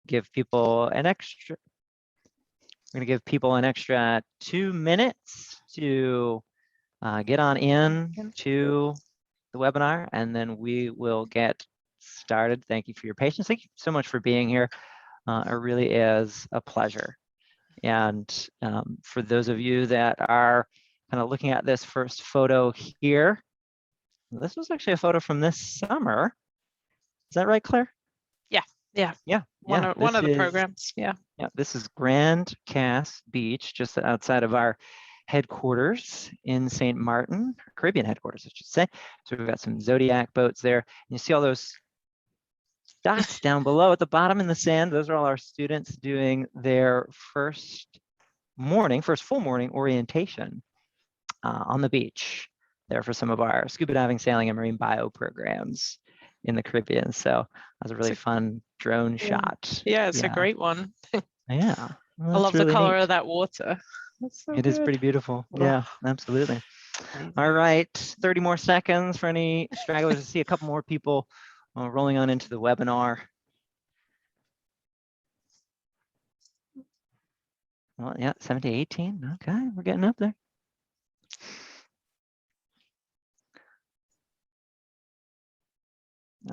give people an extra, 2 minutes to get on in to the webinar, and then we will get started. Thank you for your patience. Thank you so much for being here. It really is a pleasure. And for those of you that are kind of looking at this first photo here, this was actually a photo from this summer. Is that right, Claire? Yeah. One of the programs. Yeah, this is Grand Cass Beach, just outside of our headquarters in St. Martin, Caribbean headquarters, I should say. So we've got some Zodiac boats there. And you see all those dots down below at the bottom in the sand. Those are all our students doing their first full morning orientation on the beach there for some of our scuba diving, sailing, and marine bio programs in the Caribbean. So that was a really fun drone shot. Yeah, it's a great one. Yeah. Well, I love the color of that water. It is pretty beautiful. Yeah, absolutely. All right, 30 more seconds for any stragglers to see a couple more people rolling on into the webinar. Well, yeah, 17, 18. Okay, we're getting up there.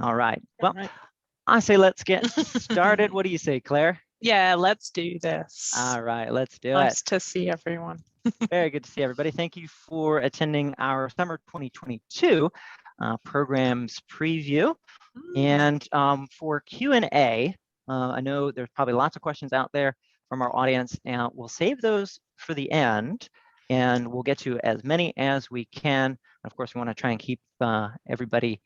All right. Well, I say let's get started. What do you say, Claire? Yeah, let's do this. All right, let's do it. Nice to see everyone. Very good to see everybody. Thank you for attending our summer 2022 programs preview. And for Q&A, I know there's probably lots of questions out there from our audience, and we'll save those for the end, and we'll get to as many as we can. Of course, we want to try and keep everybody,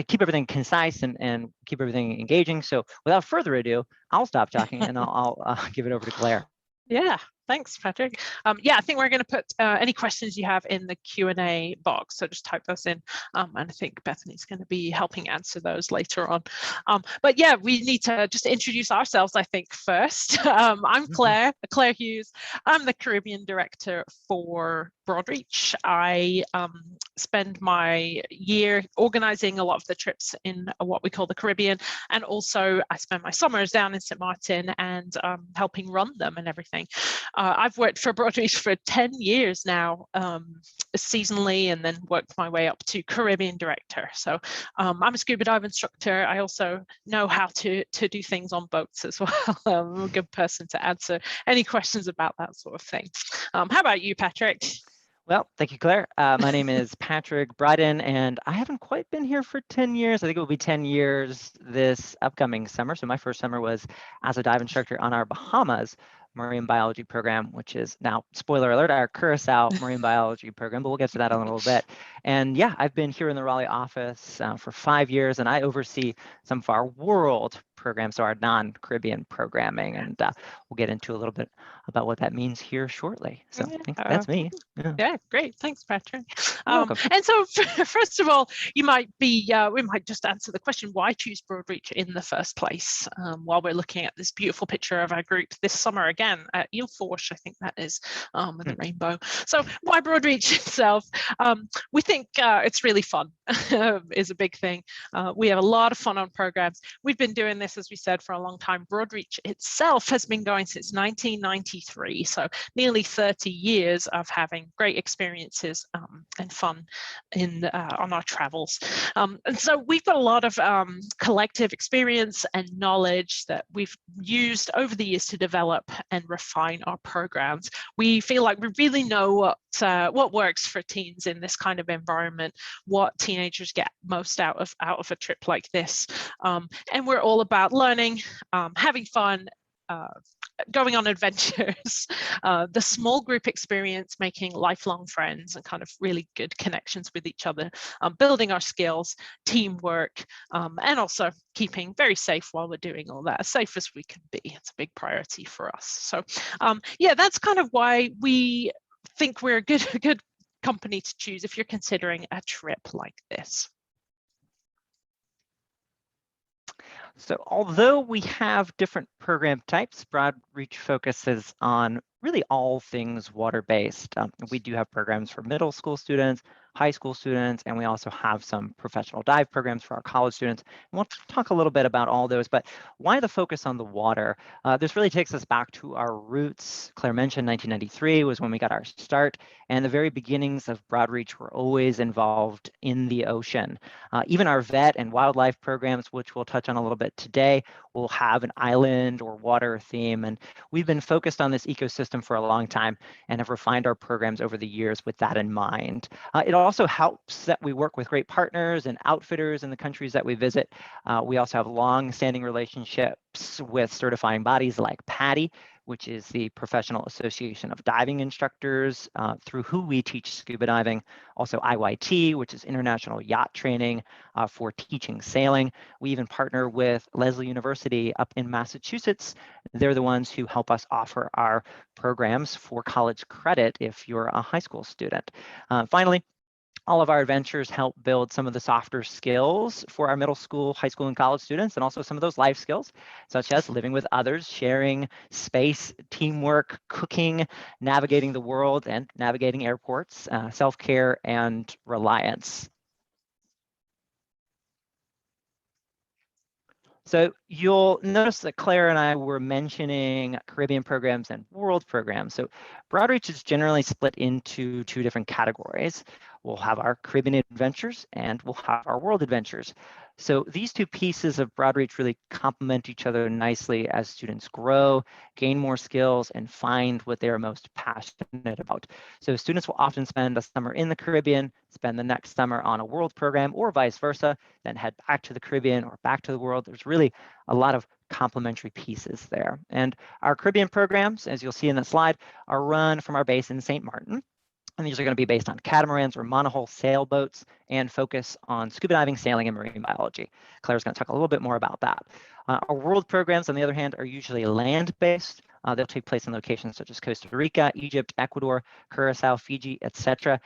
keep everything concise and keep everything engaging. So without further ado, I'll stop talking and I'll give it over to Claire. Yeah, thanks, Patrick. Yeah, I think we're going to put any questions you have in the Q&A box, so just type those in, and I think Bethany's going to be helping answer those later on. But yeah, we need to just introduce ourselves, I think, first. I'm Claire Hughes. I'm the Caribbean Director for Broadreach. I spend my year organizing a lot of the trips in what we call the Caribbean, and also I spend my summers down in St. Martin and helping run them and everything. I've worked for Broadreach for 10 years now, seasonally, and then worked my way up to Caribbean Director. So I'm a scuba dive instructor. I also know how to do things on boats as well. I'm a good person to answer any questions about that sort of thing. How about you, Patrick? Well, thank you, Claire. My name is Patrick Bryden, and I haven't quite been here for 10 years. I think it will be 10 years this upcoming summer. So my first summer was as a dive instructor on our Bahamas marine biology program, which is now, spoiler alert, our Curacao marine biology program, but we'll get to that in a little bit. And yeah, I've been here in the Raleigh office for 5 years, and I oversee some of our world programs, so our non-Caribbean programming, and we'll get into a little bit about what that means here shortly. So I think that's me. Yeah, great. Thanks, Patrick. Welcome. And so first of all, you might be, we might just answer the question, why choose Broadreach in the first place? While we're looking at this beautiful picture of our group this summer again at Eelforsh, I think that is, with the rainbow. So why Broadreach itself? We think it's really fun is a big thing. We have a lot of fun on programs. We've been doing this, as we said, for a long time. Broadreach itself has been going since 1993, so nearly 30 years of having great experiences and fun on our travels. And so we've got a lot of collective experience and knowledge that we've used over the years to develop and refine our programs. We feel like we really know what works for teens in this kind of environment, what teenagers get most out of a trip like this. And we're all about learning, having fun, going on adventures, the small group experience, making lifelong friends and kind of really good connections with each other, building our skills, teamwork, and also keeping very safe while we're doing all that, as safe as we can be. It's a big priority for us. So yeah, that's kind of why we think we're a good company to choose if you're considering a trip like this. So although we have different program types, Broadreach focuses on really all things water-based. We do have programs for middle school students, high school students, and we also have some professional dive programs for our college students. And we'll talk a little bit about all those, but why the focus on the water? This really takes us back to our roots. Claire mentioned 1993 was when we got our start, and the very beginnings of Broadreach were always involved in the ocean. Even our vet and wildlife programs, which we'll touch on a little bit today, will have an island or water theme. And we've been focused on this ecosystem for a long time and have refined our programs over the years with that in mind. It also helps that we work with great partners and outfitters in the countries that we visit. We also have long-standing relationships with certifying bodies like PADI, which is the Professional Association of Diving Instructors, through who we teach scuba diving. Also IYT, which is International Yacht Training for teaching sailing. We even partner with Lesley University up in Massachusetts. They're the ones who help us offer our programs for college credit if you're a high school student. Finally, all of our adventures help build some of the softer skills for our middle school, high school, and college students, and also some of those life skills, such as living with others, sharing space, teamwork, cooking, navigating the world, and navigating airports, self-care, and reliance. So you'll notice that Claire and I were mentioning Caribbean programs and world programs. So Broadreach is generally split into two different categories. We'll have our Caribbean adventures and we'll have our world adventures. So these two pieces of Broadreach really complement each other nicely as students grow, gain more skills, and find what they're most passionate about. So students will often spend a summer in the Caribbean, spend the next summer on a world program, or vice versa, then head back to the Caribbean or back to the world. There's really a lot of complementary pieces there. And our Caribbean programs, as you'll see in the slide, are run from our base in St. Martin. And these are going to be based on catamarans or monohull sailboats and focus on scuba diving, sailing, and marine biology. Claire's going to talk a little bit more about that. Our world programs, on the other hand, are usually land-based. They'll take place in locations such as Costa Rica, Egypt, Ecuador, Curacao, Fiji, etc.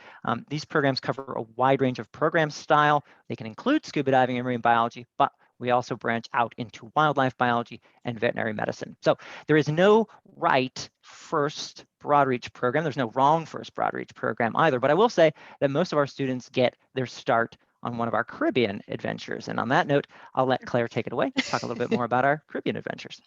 These programs cover a wide range of program style. They can include scuba diving and marine biology, but we also branch out into wildlife biology and veterinary medicine. So there is no right first Broadreach program. There's no wrong first Broadreach program either. But I will say that most of our students get their start on one of our Caribbean adventures. And on that note, I'll let Claire take it away, talk a little bit more about our Caribbean adventures.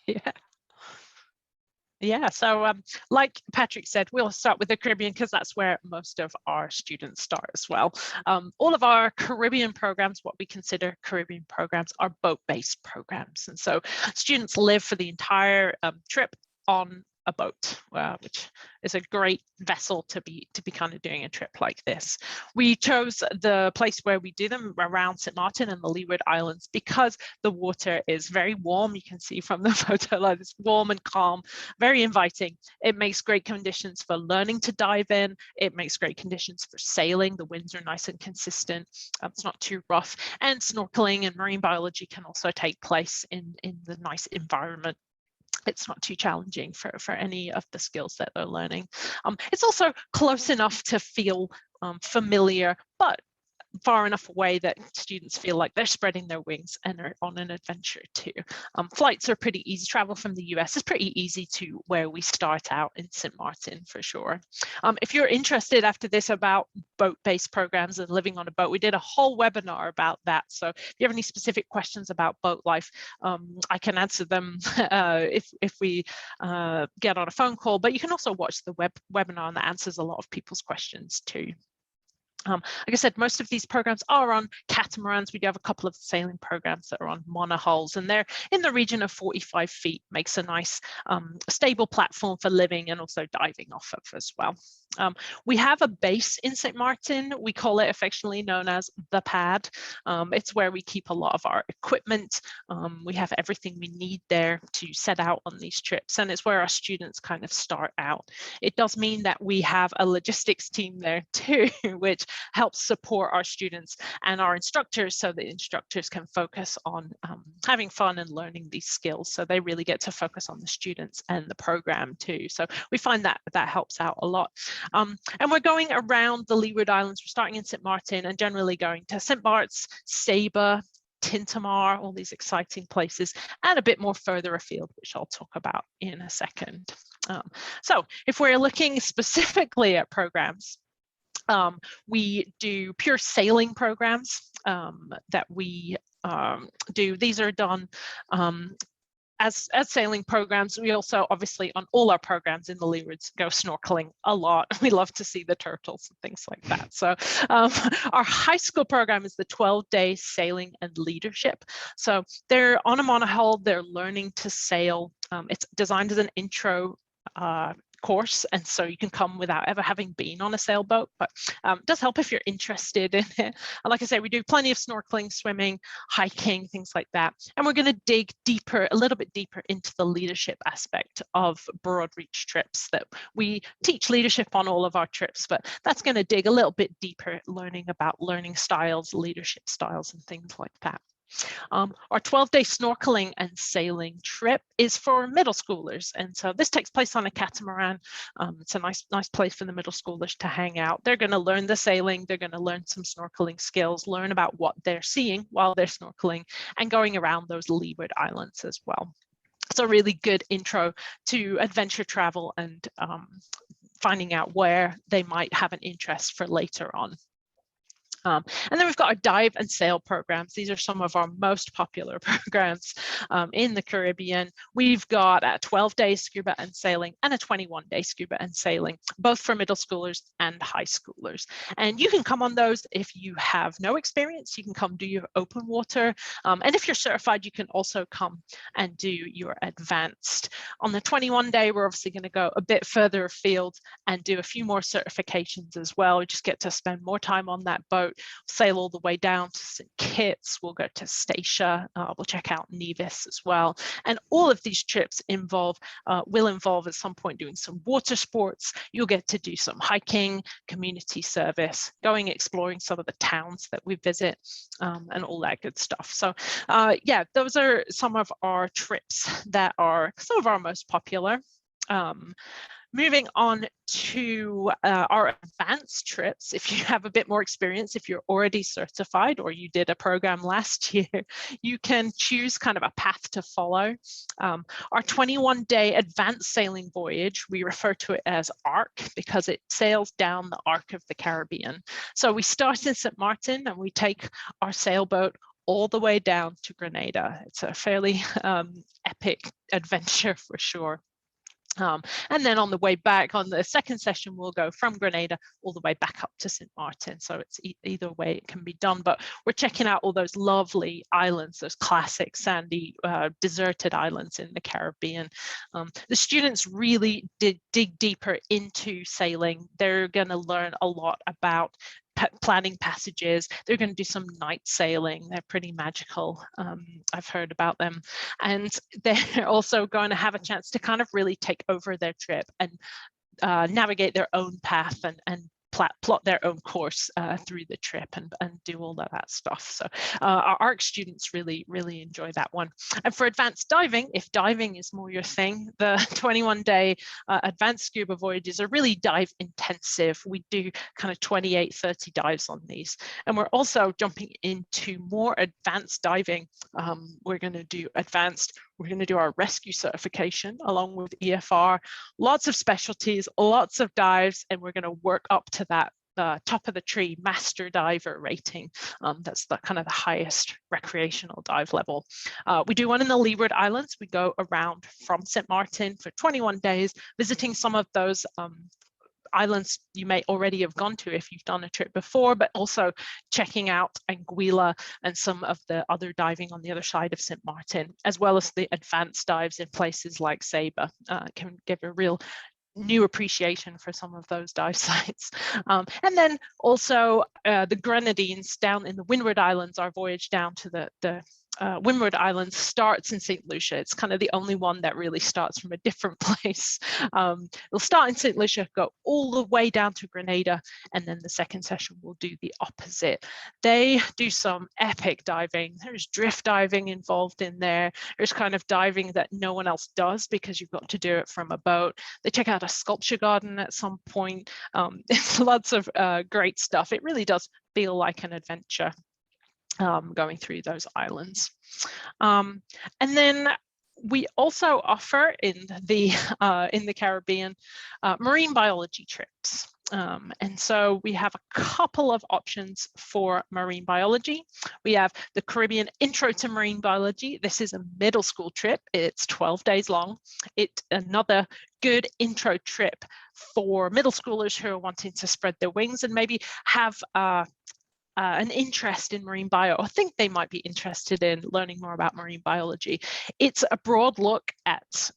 Yeah, so like Patrick said, we'll start with the Caribbean because that's where most of our students start as well. All of our Caribbean programs, what we consider Caribbean programs, are boat-based programs. And so students live for the entire trip on a boat, which is a great vessel to be kind of doing a trip like this. We chose the place where we do them around St. Martin and the Leeward Islands because the water is very warm. You can see from the photo, like it's warm and calm, very inviting. It makes great conditions for learning to dive in. It makes great conditions for sailing. The winds are nice and consistent. It's not too rough. And snorkeling and marine biology can also take place in the nice environment. It's not too challenging for any of the skills that they're learning. It's also close enough to feel familiar, but far enough away that students feel like they're spreading their wings and are on an adventure too. Flights are pretty easy. Travel from the US is pretty easy to where we start out in St. Martin for sure. If you're interested after this about boat-based programs and living on a boat, we did a whole webinar about that. So if you have any specific questions about boat life, I can answer them if we get on a phone call, but you can also watch the webinar and that answers a lot of people's questions too. Like I said, most of these programs are on catamarans. We do have a couple of sailing programs that are on monohulls, and they're in the region of 45 feet, makes a nice stable platform for living and also diving off of as well. We have a base in St. Martin. We call it affectionately known as the pad. It's where we keep a lot of our equipment. We have everything we need there to set out on these trips, and it's where our students kind of start out. It does mean that we have a logistics team there too, which helps support our students and our instructors so the instructors can focus on having fun and learning these skills. So they really get to focus on the students and the program too. So we find that that helps out a lot. And we're going around the Leeward Islands. We're starting in St. Martin and generally going to St. Bart's, Saba, Tintamar, all these exciting places, and a bit more further afield, which I'll talk about in a second. So if we're looking specifically at programs, We do pure sailing programs that we do. These are done as sailing programs. We also, obviously, on all our programs in the leewards, go snorkeling a lot. We love to see the turtles and things like that. So our high school program is the 12-day sailing and leadership. So they're on a monohull, they're learning to sail. It's designed as an intro course, and so you can come without ever having been on a sailboat, but it does help if you're interested in it. And like I say, we do plenty of snorkeling, swimming, hiking, things like that. And we're going to dig deeper, a little bit deeper, into the leadership aspect of Broadreach trips. That we teach leadership on all of our trips, but that's going to dig a little bit deeper, learning about learning styles, leadership styles, and things like that. Our 12-day snorkeling and sailing trip is for middle schoolers, and so this takes place on a catamaran. It's a nice place for the middle schoolers to hang out. They're going to learn the sailing, they're going to learn some snorkeling skills, learn about what they're seeing while they're snorkeling, and going around those leeward islands as well. It's a really good intro to adventure travel and finding out where they might have an interest for later on. And then we've got our dive and sail programs. These are some of our most popular programs in the Caribbean. We've got a 12-day scuba and sailing and a 21-day scuba and sailing, both for middle schoolers and high schoolers. And you can come on those if you have no experience. You can come do your open water. And if you're certified, you can also come and do your advanced. On the 21-day, we're obviously going to go a bit further afield and do a few more certifications as well. We just get to spend more time on that boat, sail all the way down to St. Kitts, we'll go to Statia, we'll check out Nevis as well. And all of these trips will involve at some point doing some water sports. You'll get to do some hiking, community service, going exploring some of the towns that we visit, and all that good stuff. So yeah, those are some of our trips that are some of our most popular. Moving on to our advanced trips, if you have a bit more experience, if you're already certified or you did a program last year, you can choose kind of a path to follow. Our 21-day advanced sailing voyage, we refer to it as ARC because it sails down the arc of the Caribbean. So we start in St. Martin and we take our sailboat all the way down to Grenada. It's a fairly epic adventure for sure. And then on the way back, on the second session, we'll go from Grenada all the way back up to St. Martin. So it's either way it can be done, but we're checking out all those lovely islands, those classic sandy, deserted islands in the Caribbean. The students really did dig deeper into sailing. They're going to learn a lot about planning passages. They're going to do some night sailing. They're pretty magical. I've heard about them. And they're also going to have a chance to kind of really take over their trip and navigate their own path and plot their own course through the trip and do all of that stuff. So our ARC students really enjoy that one. And for advanced diving, if diving is more your thing, the 21-day advanced scuba voyages are really dive intensive. We do kind of 28, 30 dives on these. And we're also jumping into more advanced diving. We're going to do advanced. We're going to do our rescue certification along with EFR, lots of specialties, lots of dives, and we're going to work up to that top of the tree master diver rating. That's the kind of the highest recreational dive level. We do one in the Leeward Islands. We go around from St. Martin for 21 days, visiting some of those islands you may already have gone to if you've done a trip before, but also checking out Anguilla and some of the other diving on the other side of St. Martin, as well as the advanced dives in places like Saba. Can give a real new appreciation for some of those dive sites. And then also the Grenadines down in the Windward Islands, our voyage down to the Windward Islands starts in St. Lucia. It's kind of the only one that really starts from a different place. It'll start in St. Lucia, go all the way down to Grenada, and then the second session will do the opposite. They do some epic diving. There's drift diving involved in there. There's kind of diving that no one else does because you've got to do it from a boat. They check out a sculpture garden at some point. It's lots of great stuff. It really does feel like an adventure. Going through those islands. And then we also offer in the Caribbean marine biology trips. And so we have a couple of options for marine biology. We have the Caribbean Intro to Marine Biology. This is a middle school trip. It's 12 days long. It's another good intro trip for middle schoolers who are wanting to spread their wings and maybe have an interest in marine bio, or think they might be interested in learning more about marine biology. It's a broad look at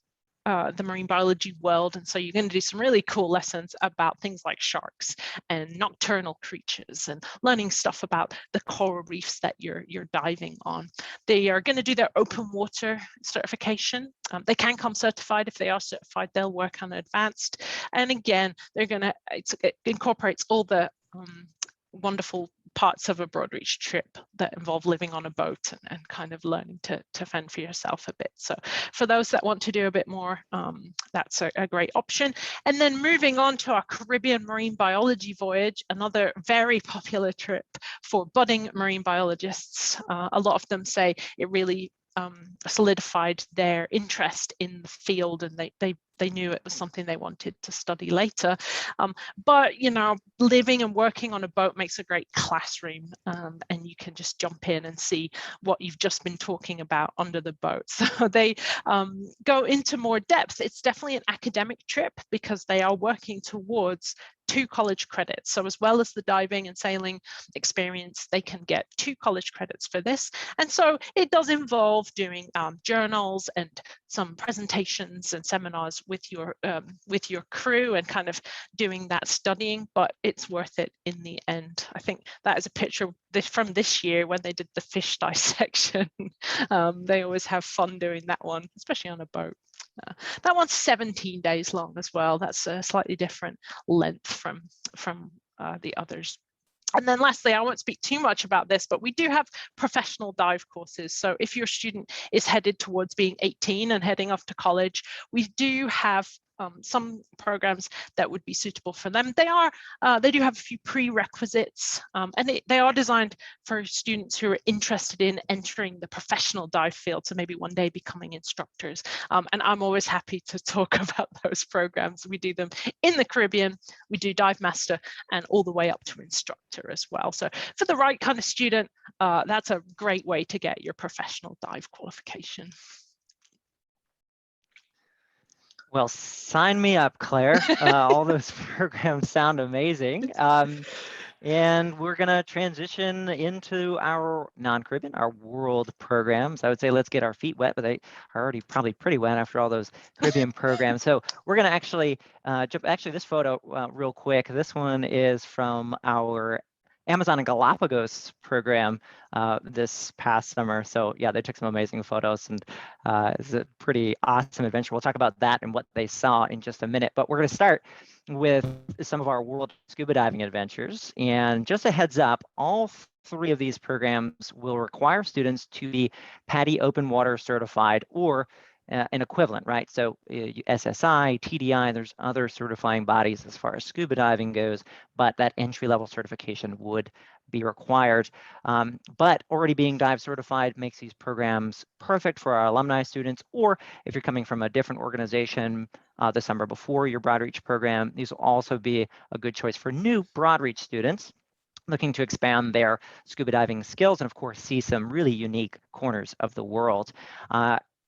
the marine biology world, and so you're going to do some really cool lessons about things like sharks and nocturnal creatures and learning stuff about the coral reefs that you're diving on. They are going to do their open water certification. They can come certified. If they are certified, they'll work on advanced, and again they're going to, it incorporates all the wonderful parts of a Broadreach trip that involve living on a boat and kind of learning to fend for yourself a bit. So for those that want to do a bit more, that's a great option. And then moving on to our Caribbean Marine Biology Voyage, another very popular trip for budding marine biologists. A lot of them say it really solidified their interest in the field, and they knew it was something they wanted to study later. But you know, living and working on a boat makes a great classroom, and you can just jump in and see what you've just been talking about under the boat. So they go into more depth. It's definitely an academic trip because they are working towards 2 college credits. So as well as the diving and sailing experience, they can get 2 college credits for this. And so it does involve doing journals and some presentations and seminars with your crew and kind of doing that studying, but it's worth it in the end. I think that is a picture from this year when they did the fish dissection. They always have fun doing that one, especially on a boat. That one's 17 days long as well. That's a slightly different length from the others. And then lastly, I won't speak too much about this, but we do have professional dive courses. So if your student is headed towards being 18 and heading off to college, we do have some programs that would be suitable for them. They do have a few prerequisites, and they are designed for students who are interested in entering the professional dive field, so maybe one day becoming instructors. And I'm always happy to talk about those programs. We do them in the Caribbean, we do Dive Master, and all the way up to instructor as well. So for the right kind of student, that's a great way to get your professional dive qualification. Well, sign me up, Claire. All those programs sound amazing. And we're going to transition into our non-Caribbean, our world programs. I would say let's get our feet wet, but they are already probably pretty wet after all those Caribbean programs. So we're going to actually jump, actually this photo real quick. This one is from our Amazon and Galapagos program this past summer. So yeah, they took some amazing photos, and it's a pretty awesome adventure. We'll talk about that and what they saw in just a minute, but we're going to start with some of our world scuba diving adventures. And just a heads up, all 3 of these programs will require students to be PADI open water certified or an equivalent, right? So SSI, TDI, there's other certifying bodies as far as scuba diving goes, but that entry-level certification would be required. But already being dive certified makes these programs perfect for our alumni students, or if you're coming from a different organization the summer before your Broadreach program, these will also be a good choice for new Broadreach students looking to expand their scuba diving skills and, of course, see some really unique corners of the world.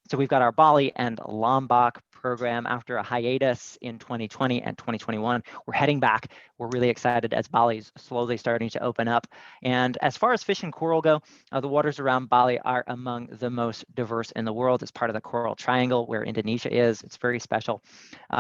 So we've got our Bali and Lombok program after a hiatus in 2020 and 2021. We're heading back. We're really excited as Bali's slowly starting to open up. And as far as fish and coral go, the waters around Bali are among the most diverse in the world. It's part of the Coral Triangle where Indonesia is. It's very special.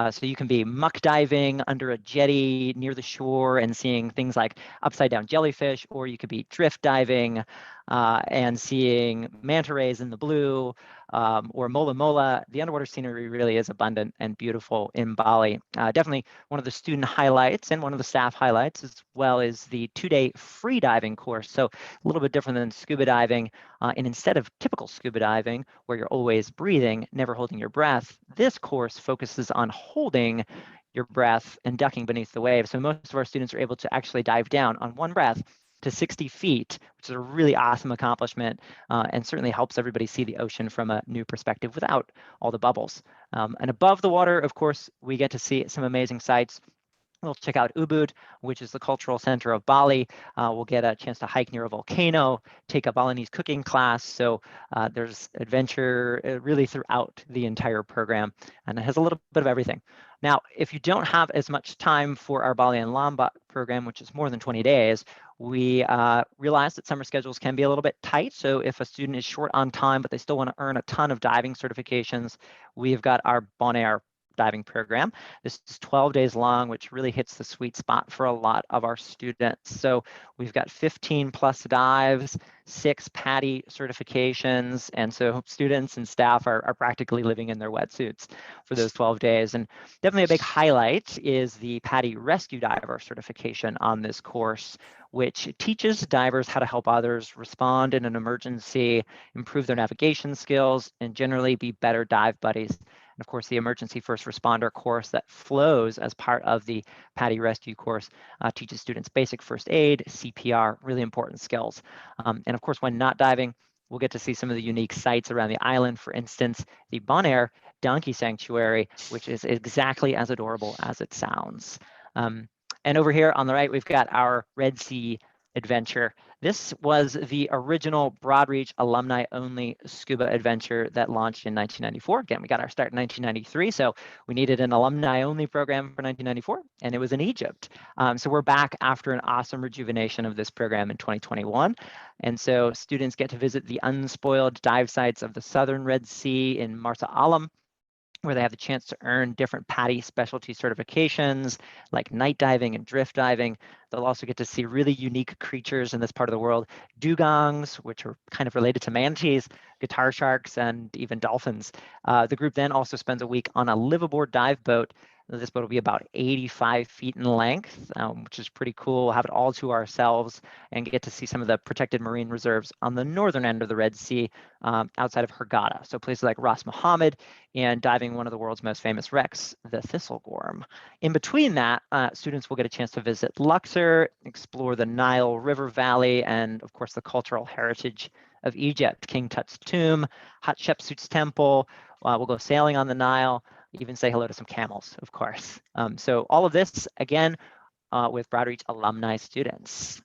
So you can be muck diving under a jetty near the shore and seeing things like upside down jellyfish, or you could be drift diving and seeing manta rays in the blue, or mola mola. The underwater scenery really is abundant and beautiful in Bali. Definitely one of the student highlights and one of the staff highlights, as well as the 2-day free diving course. So a little bit different than scuba diving. And instead of typical scuba diving, where you're always breathing, never holding your breath, this course focuses on holding your breath and ducking beneath the waves. So most of our students are able to actually dive down on one breath to 60 feet, which is a really awesome accomplishment, and certainly helps everybody see the ocean from a new perspective without all the bubbles. And above the water, of course, we get to see some amazing sights. We'll check out Ubud, which is the cultural center of Bali. We'll get a chance to hike near a volcano, take a Balinese cooking class. So there's adventure really throughout the entire program, and it has a little bit of everything. Now, if you don't have as much time for our Bali and Lombok program, which is more than 20 days, we realize that summer schedules can be a little bit tight. So if a student is short on time, but they still want to earn a ton of diving certifications, we've got our Bonaire diving program. This is 12 days long, which really hits the sweet spot for a lot of our students. So we've got 15 plus dives, 6 PADI certifications, and so students and staff are practically living in their wetsuits for those 12 days. And definitely a big highlight is the PADI Rescue Diver certification on this course, which teaches divers how to help others respond in an emergency, improve their navigation skills, and generally be better dive buddies. And of course, the emergency first responder course that flows as part of the PADI Rescue course teaches students basic first aid, CPR, really important skills. And of course, when not diving, we'll get to see some of the unique sites around the island. For instance, the Bonaire Donkey Sanctuary, which is exactly as adorable as it sounds. And over here on the right, we've got our Red Sea adventure. This was the original Broadreach alumni-only scuba adventure that launched in 1994. Again, we got our start in 1993, so we needed an alumni-only program for 1994, and it was in Egypt. So we're back after an awesome rejuvenation of this program in 2021. And so students get to visit the unspoiled dive sites of the southern Red Sea in Marsa Alam, where they have the chance to earn different PADI specialty certifications like night diving and drift diving. They'll also get to see really unique creatures in this part of the world, dugongs, which are kind of related to manatees, guitar sharks, and even dolphins. The group then also spends a week on a liveaboard dive boat. This boat will be about 85 feet in length, which is pretty cool. We'll have it all to ourselves and get to see some of the protected marine reserves on the northern end of the Red Sea outside of Hurghada. So places like Ras Mohammed and diving one of the world's most famous wrecks, the Thistlegorm. In between that, students will get a chance to visit Luxor, explore the Nile River Valley, and of course the cultural heritage of Egypt, King Tut's tomb, Hatshepsut's temple. We'll go sailing on the Nile, even say hello to some camels, of course. So all of this, again, with Broadreach alumni students.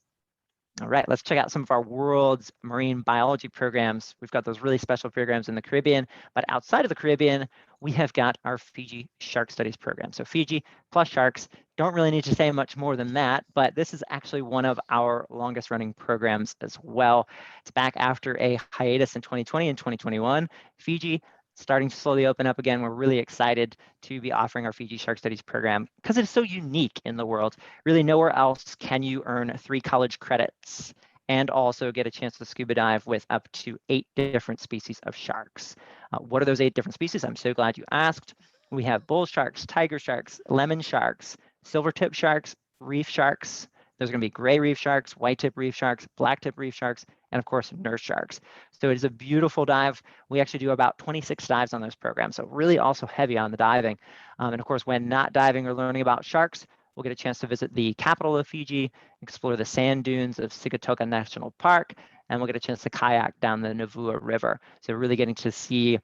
All right, let's check out some of our world's marine biology programs. We've got those really special programs in the Caribbean, but outside of the Caribbean, we have got our Fiji Shark Studies program. So Fiji plus sharks, don't really need to say much more than that, but this is actually one of our longest running programs as well. It's back after a hiatus in 2020 and 2021. Fiji starting to slowly open up again. We're really excited to be offering our Fiji Shark Studies program because it's so unique in the world. Really nowhere else can you earn 3 college credits and also get a chance to scuba dive with up to 8 different species of sharks. What are those 8 different species? I'm so glad you asked. We have bull sharks, tiger sharks, lemon sharks, silver-tip sharks, reef sharks. There's going to be gray reef sharks, white-tip reef sharks, black-tip reef sharks, and of course, nurse sharks. So it is a beautiful dive. We actually do about 26 dives on this program, so really also heavy on the diving. And of course, when not diving or learning about sharks, we'll get a chance to visit the capital of Fiji, explore the sand dunes of Sigatoka National Park, and we'll get a chance to kayak down the Navua River. So really getting to see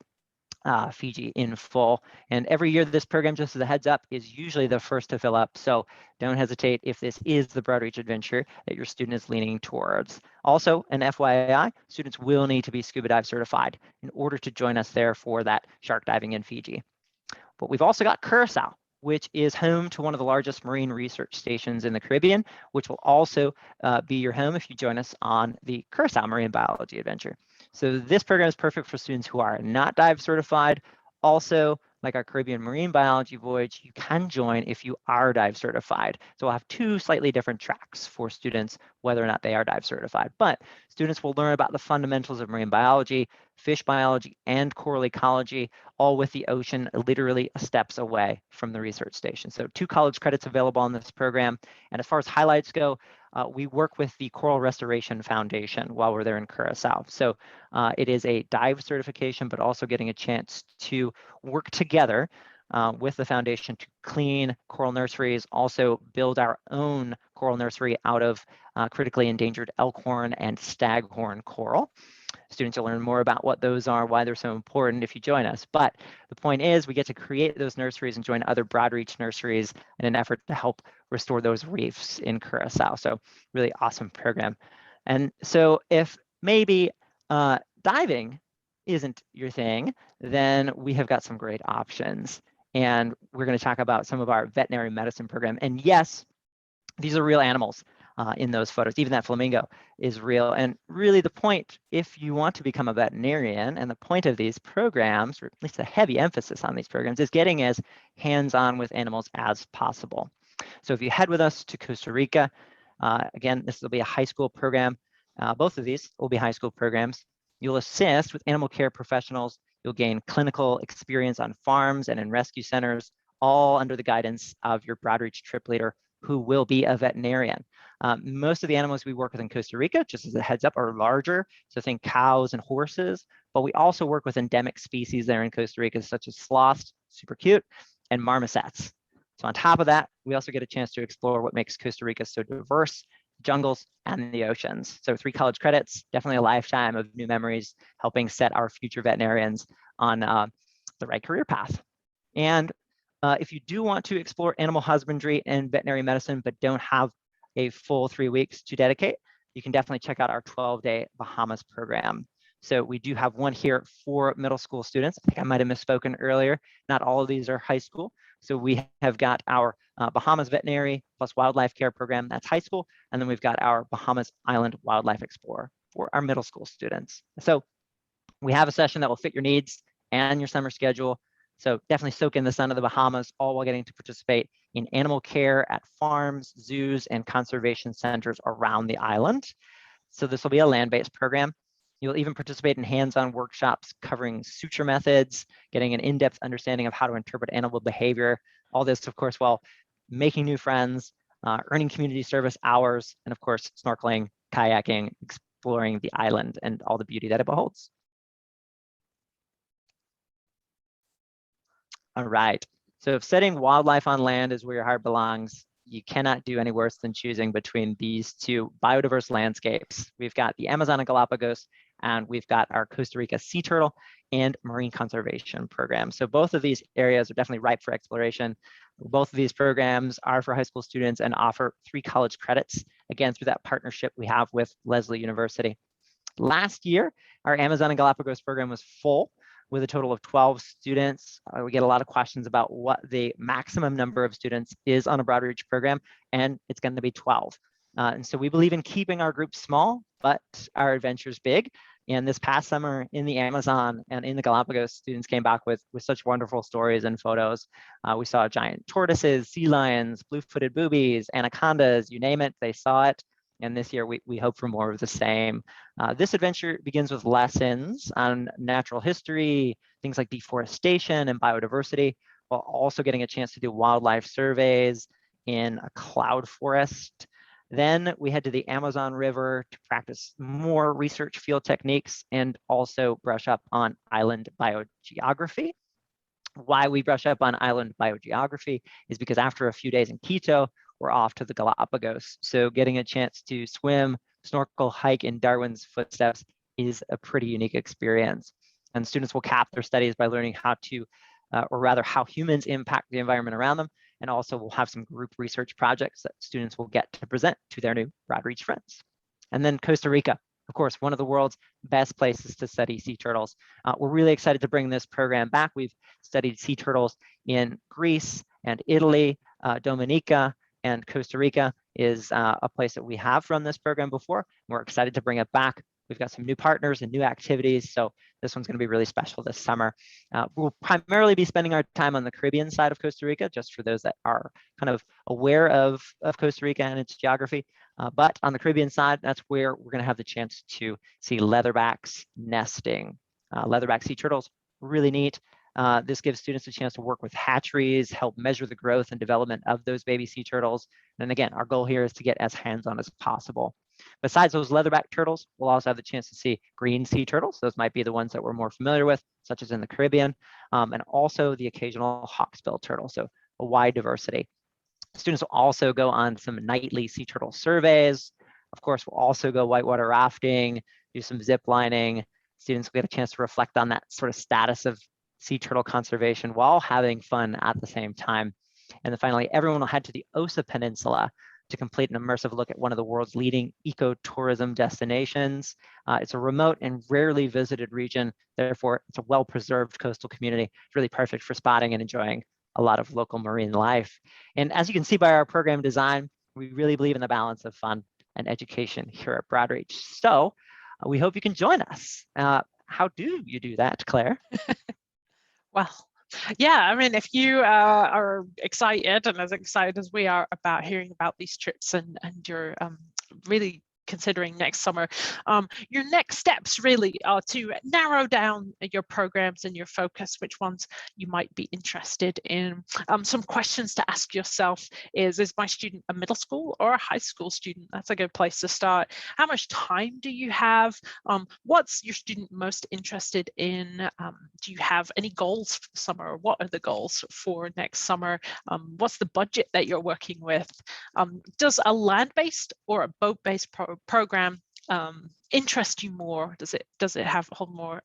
Fiji in full. And every year this program, just as a heads up, is usually the first to fill up. So don't hesitate if this is the Broadreach adventure that your student is leaning towards. Also, an FYI, students will need to be scuba dive certified in order to join us there for that shark diving in Fiji. But we've also got Curacao, which is home to one of the largest marine research stations in the Caribbean, which will also be your home if you join us on the Curacao Marine Biology Adventure. So this program is perfect for students who are not dive certified. Also, like our Caribbean Marine Biology Voyage, you can join if you are dive certified. So we'll have 2 slightly different tracks for students, whether or not they are dive certified. But students will learn about the fundamentals of marine biology, fish biology, and coral ecology, all with the ocean literally steps away from the research station. So 2 college credits available on this program. And as far as highlights go, we work with the Coral Restoration Foundation while we're there in Curacao. So it is a dive certification, but also getting a chance to work together with the foundation to clean coral nurseries, also build our own coral nursery out of critically endangered elkhorn and staghorn coral. Students will learn more about what those are, why they're so important if you join us. But the point is we get to create those nurseries and join other Broadreach nurseries in an effort to help restore those reefs in Curacao. So really awesome program. And so if maybe diving isn't your thing, then we have got some great options. And we're going to talk about some of our veterinary medicine program. And yes, these are real animals in those photos. Even that flamingo is real. And really the point, if you want to become a veterinarian, and the point of these programs, or at least a heavy emphasis on these programs, is getting as hands-on with animals as possible. So if you head with us to Costa Rica, again, this will be a high school program. Both of these will be high school programs. You'll assist with animal care professionals. You'll gain clinical experience on farms and in rescue centers, all under the guidance of your Broadreach trip leader, who will be a veterinarian. Most of the animals we work with in Costa Rica, just as a heads up, are larger. So think cows and horses, but we also work with endemic species there in Costa Rica, such as sloths, super cute, and marmosets. So on top of that, we also get a chance to explore what makes Costa Rica so diverse, jungles and the oceans. So 3 college credits, definitely a lifetime of new memories, helping set our future veterinarians on the right career path. And if you do want to explore animal husbandry and veterinary medicine, but don't have a full 3 weeks to dedicate, you can definitely check out our 12-day Bahamas program. So we do have one here for middle school students. I think I might have misspoken earlier. Not all of these are high school. So we have got our Bahamas Veterinary plus Wildlife Care program, that's high school. And then we've got our Bahamas Island Wildlife Explorer for our middle school students. So we have a session that will fit your needs and your summer schedule. So definitely soak in the sun of the Bahamas, all while getting to participate in animal care at farms, zoos, and conservation centers around the island. So this will be a land-based program. You'll even participate in hands-on workshops covering suture methods, getting an in-depth understanding of how to interpret animal behavior. All this, of course, while making new friends, earning community service hours, and of course, snorkeling, kayaking, exploring the island and all the beauty that it beholds. All right, so if setting wildlife on land is where your heart belongs, you cannot do any worse than choosing between these 2 biodiverse landscapes. We've got the Amazon and Galapagos, and we've got our Costa Rica sea turtle and marine conservation program. So both of these areas are definitely ripe for exploration. Both of these programs are for high school students and offer 3 college credits, again, through that partnership we have with Lesley University. Last year, our Amazon and Galapagos program was full with a total of 12 students. We get a lot of questions about what the maximum number of students is on a Broadreach program, and it's going to be 12. And so we believe in keeping our groups small, but our adventures big. And this past summer in the Amazon and in the Galapagos, students came back with such wonderful stories and photos. We saw giant tortoises, sea lions, blue-footed boobies, anacondas, you name it, they saw it. And this year, we hope for more of the same. This adventure begins with lessons on natural history, things like deforestation and biodiversity, while also getting a chance to do wildlife surveys in a cloud forest. Then we head to the Amazon River to practice more research field techniques and also brush up on island biogeography. Why we brush up on island biogeography is because after a few days in Quito, we're off to the Galapagos. So getting a chance to swim, snorkel, hike in Darwin's footsteps is a pretty unique experience. And students will cap their studies by learning how to, or rather how humans impact the environment around them. And also we'll have some group research projects that students will get to present to their new Broadreach friends. And then Costa Rica, of course, one of the world's best places to study sea turtles. We're really excited to bring this program back. We've studied sea turtles in Greece and Italy, Dominica, and Costa Rica is a place that we have run this program before. We're excited to bring it back. We've got some new partners and new activities, so this one's going to be really special this summer. We'll primarily be spending our time on the Caribbean side of Costa Rica, just for those that are kind of aware of Costa Rica and its geography. But on the Caribbean side, that's where we're going to have the chance to see leatherbacks nesting. Leatherback sea turtles, really neat. This gives students a chance to work with hatcheries, help measure the growth and development of those baby sea turtles. And again, our goal here is to get as hands-on as possible. Besides those leatherback turtles, we'll also have the chance to see green sea turtles. Those might be the ones that we're more familiar with, such as in the Caribbean, and also the occasional hawksbill turtle, so a wide diversity. Students will also go on some nightly sea turtle surveys. Of course, we'll also go whitewater rafting, do some zip lining, Students will get a chance to reflect on that sort of status of sea turtle conservation while having fun at the same time. And then finally, everyone will head to the Osa Peninsula to complete an immersive look at one of the world's leading ecotourism destinations. It's a remote and rarely visited region. Therefore, it's a well-preserved coastal community. It's really perfect for spotting and enjoying a lot of local marine life. And as you can see by our program design, we really believe in the balance of fun and education here at Broadreach. So we hope you can join us. How do you do that, Claire? Well, yeah, I mean, if you are excited and as excited as we are about hearing about these trips and you're really considering next summer, your next steps really are to narrow down your programs and your focus, which ones you might be interested in. Some questions to ask yourself is my student a middle school or a high school student? That's a good place to start. How much time do you have? What's your student most interested in? Do you have any goals for the summer? What are the goals for next summer? What's the budget that you're working with? Does a land-based or a boat-based program interest you more? Does it hold more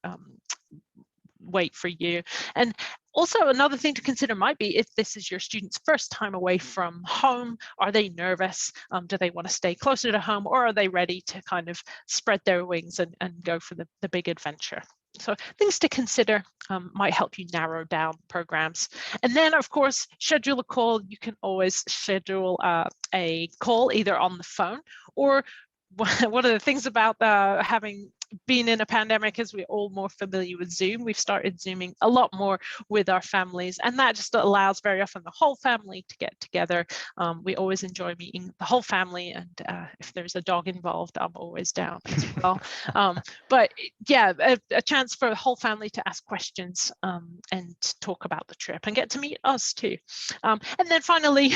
weight for you? And also another thing to consider might be if this is your student's first time away from home, are they nervous? Do they want to stay closer to home, or are they ready to kind of spread their wings and go for the big adventure? So things to consider might help you narrow down programs. And then, of course, schedule a call. You can always schedule a call either on the phone or one of the things about having been in a pandemic is we're all more familiar with Zoom. We've started Zooming a lot more with our families, and that just allows very often the whole family to get together. We always enjoy meeting the whole family, and if there's a dog involved, I'm always down as well. But yeah, a chance for the whole family to ask questions and talk about the trip and get to meet us too. And then finally,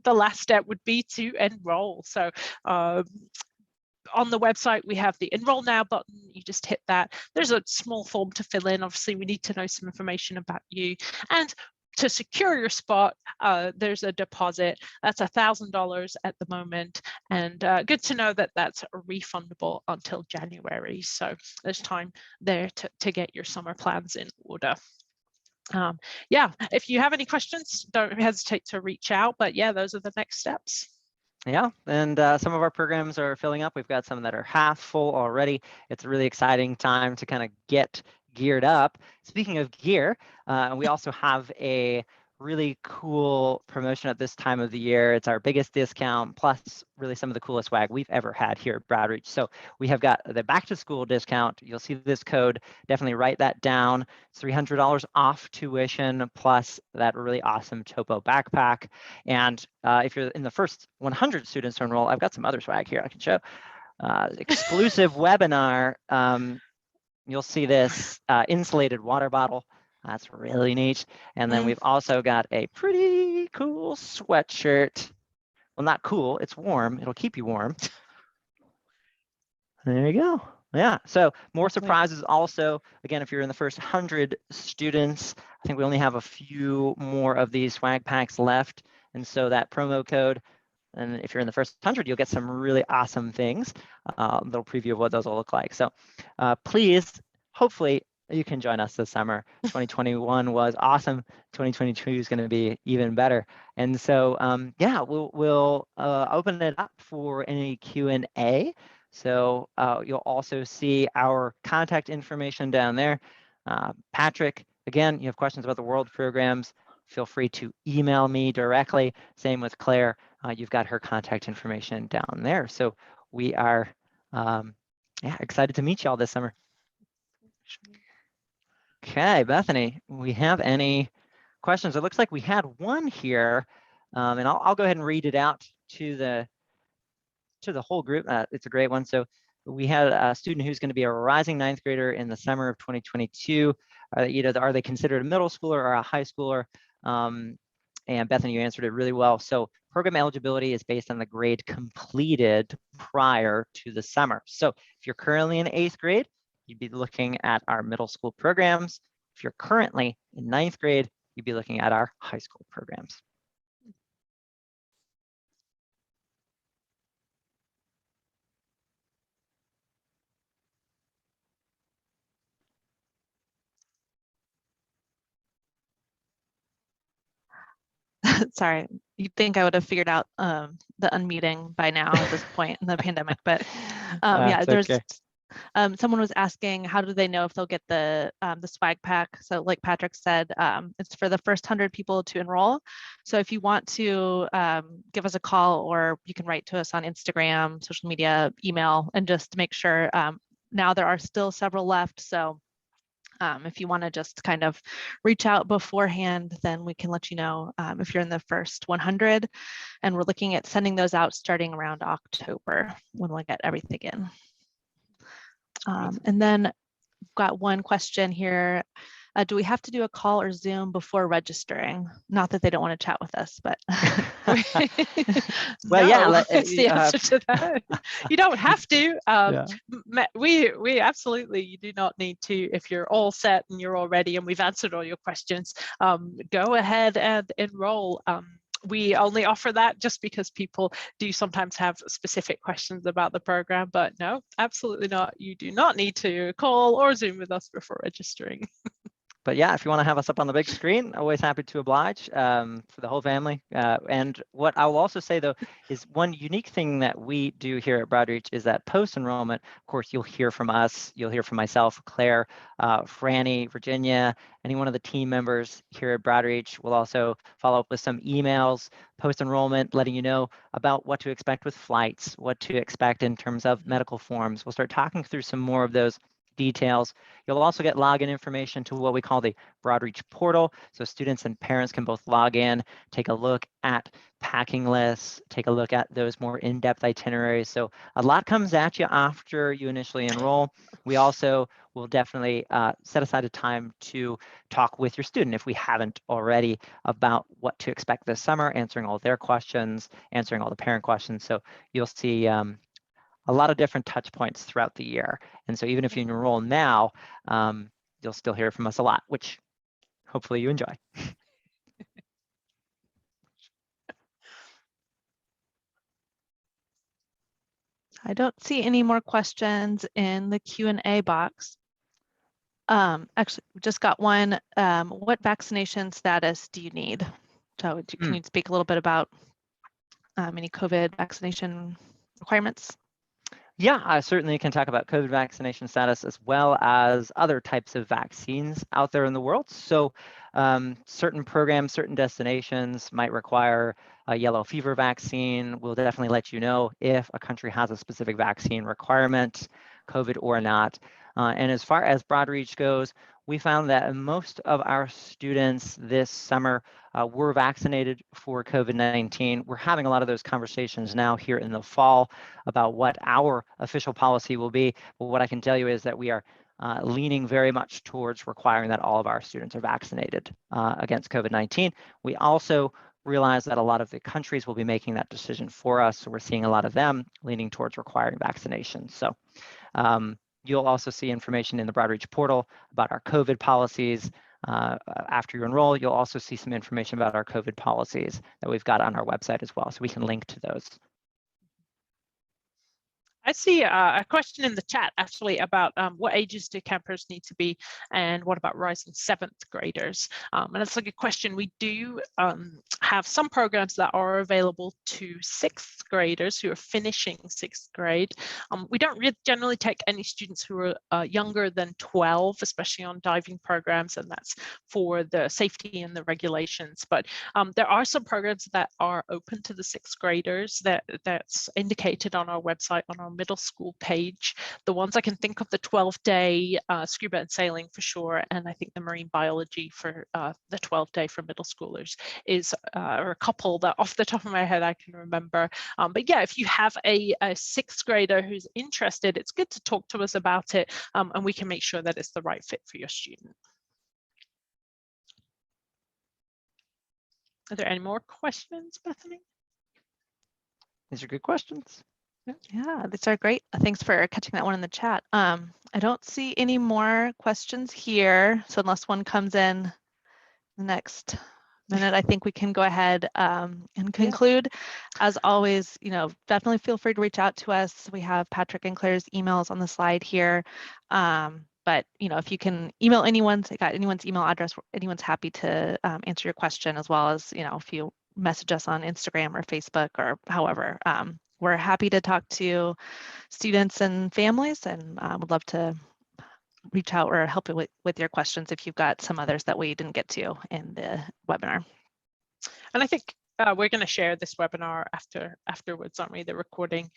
the last step would be to enroll. So on the website, we have the Enroll Now button. You just hit that. There's a small form to fill in. Obviously, we need to know some information about you. And to secure your spot, there's a deposit. That's $1,000 at the moment. And good to know that that's refundable until January. So there's time there to get your summer plans in order. Yeah, if you have any questions, don't hesitate to reach out. But yeah, those are the next steps. Yeah, and some of our programs are filling up. We've got some that are half full already. It's a really exciting time to kind of get geared up. Speaking of gear, we also have a really cool promotion at this time of the year. It's our biggest discount, plus really some of the coolest swag we've ever had here at Broadreach. So we have got the back to school discount. You'll see this code, definitely write that down. It's $300 off tuition, plus that really awesome Topo backpack. And if you're in the first 100 students to enroll, I've got some other swag here I can show. Exclusive webinar. You'll see this insulated water bottle. That's really neat. And then we've also got a pretty cool sweatshirt. Well, not cool, it's warm. It'll keep you warm. There you go. Yeah, so more surprises also. Again, if you're in the first 100 students, I think we only have a few more of these swag packs left. And so that promo code, and if you're in the first 100, you'll get some really awesome things. Little preview of what those will look like. So please, hopefully, you can join us this summer. 2021 was awesome. 2022 is going to be even better. And so, yeah, we'll open it up for any Q&A. So you'll also see our contact information down there. Patrick, again, you have questions about the World programs, feel free to email me directly. Same with Claire. You've got her contact information down there. So we are yeah, excited to meet y'all this summer. Okay, Bethany, we have any questions? It looks like we had one here, and I'll go ahead and read it out to the whole group. It's a great one. So we had a student who's going to be a rising ninth grader in the summer of 2022. Are they considered a middle schooler or a high schooler? And Bethany, you answered it really well. So program eligibility is based on the grade completed prior to the summer. So if you're currently in 8th grade, you'd be looking at our middle school programs. If you're currently in 9th grade, you'd be looking at our high school programs. Sorry, you'd think I would have figured out the unmuting by now at this point in the pandemic, but yeah, there's okay. Someone was asking, how do they know if they'll get the swag pack? So like Patrick said, it's for the first 100 people to enroll. So if you want to give us a call, or you can write to us on Instagram, social media, email, and just make sure. Now there are still several left. So if you want to just kind of reach out beforehand, then we can let you know if you're in the first 100. And we're looking at sending those out starting around October when we'll get everything in. And then I've got one question here. Do we have to do a call or Zoom before registering? Not that they don't want to chat with us, but well, no, yeah, that's the answer to that. You don't have to. Yeah. We absolutely, you do not need to. If you're all set and you're all ready and we've answered all your questions, go ahead and enroll. We only offer that just because people do sometimes have specific questions about the program, but no, absolutely not. You do not need to call or Zoom with us before registering. But yeah, if you want to have us up on the big screen, always happy to oblige for the whole family. And what I will also say, though, is one unique thing that we do here at Broadreach is that post-enrollment, of course, you'll hear from us, you'll hear from myself, Claire, Franny, Virginia, any one of the team members here at Broadreach. We'll also follow up with some emails post-enrollment, letting you know about what to expect with flights, what to expect in terms of medical forms. We'll start talking through some more of those details. You'll also get login information to what we call the Broadreach portal. So students and parents can both log in, take a look at packing lists, take a look at those more in-depth itineraries. So a lot comes at you after you initially enroll. We also will definitely set aside a time to talk with your student, if we haven't already, about what to expect this summer, answering all their questions, answering all the parent questions. So you'll see a lot of different touch points throughout the year. And so even if you enroll now, you'll still hear from us a lot, which hopefully you enjoy. I don't see any more questions in the Q&A box. Actually, we just got one. What vaccination status do you need? So can you speak a little bit about any COVID vaccination requirements? Yeah, I certainly can talk about COVID vaccination status as well as other types of vaccines out there in the world. So certain programs, certain destinations might require a yellow fever vaccine. We'll definitely let you know if a country has a specific vaccine requirement, COVID or not. And as far as Broadreach goes, we found that most of our students this summer were vaccinated for COVID-19. We're having a lot of those conversations now here in the fall about what our official policy will be. But what I can tell you is that we are leaning very much towards requiring that all of our students are vaccinated against COVID-19. We also realize that a lot of the countries will be making that decision for us. So we're seeing a lot of them leaning towards requiring vaccinations. So you'll also see information in the Broadreach portal about our COVID policies. After you enroll, you'll also see some information about our COVID policies that we've got on our website as well. So we can link to those. I see a question in the chat actually about what ages do campers need to be, and what about rising 7th graders? And that's a good question. We do have some programs that are available to 6th graders who are finishing 6th grade. We don't generally take any students who are younger than 12, especially on diving programs, and that's for the safety and the regulations. But there are some programs that are open to the 6th graders that's indicated on our website, on our middle school page. The ones I can think of, the 12-day scuba and sailing for sure, and I think the marine biology for the 12-day for middle schoolers is or a couple that off the top of my head I can remember. But yeah, if you have a 6th grader who's interested, it's good to talk to us about it, and we can make sure that it's the right fit for your student. Are there any more questions, Bethany? These are good questions. Yeah, these are great. Thanks for catching that one in the chat. I don't see any more questions here. So unless one comes in the next minute, I think we can go ahead and conclude. As always, definitely feel free to reach out to us. We have Patrick and Claire's emails on the slide here. But if you can email anyone's email address, anyone's happy to answer your question, as well as if you message us on Instagram or Facebook or however. We're happy to talk to students and families, and would love to reach out or help you with your questions if you've got some others that we didn't get to in the webinar. And I think we're going to share this webinar afterwards, aren't we? The recording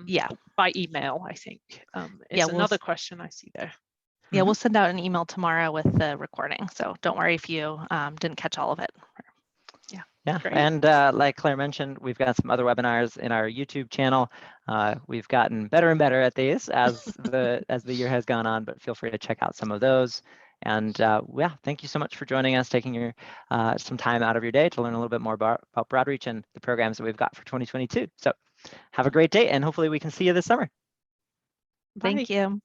Yeah. by email, I think, is another question I see there. Yeah, we'll send out an email tomorrow with the recording. So don't worry if you didn't catch all of it. Yeah, Great. and like Claire mentioned, we've got some other webinars in our YouTube channel. We've gotten better and better at these as the year has gone on, but feel free to check out some of those. And yeah, thank you so much for joining us, taking your some time out of your day to learn a little bit more about Broadreach and the programs that we've got for 2022. So have a great day, and hopefully we can see you this summer. Bye. Thank you.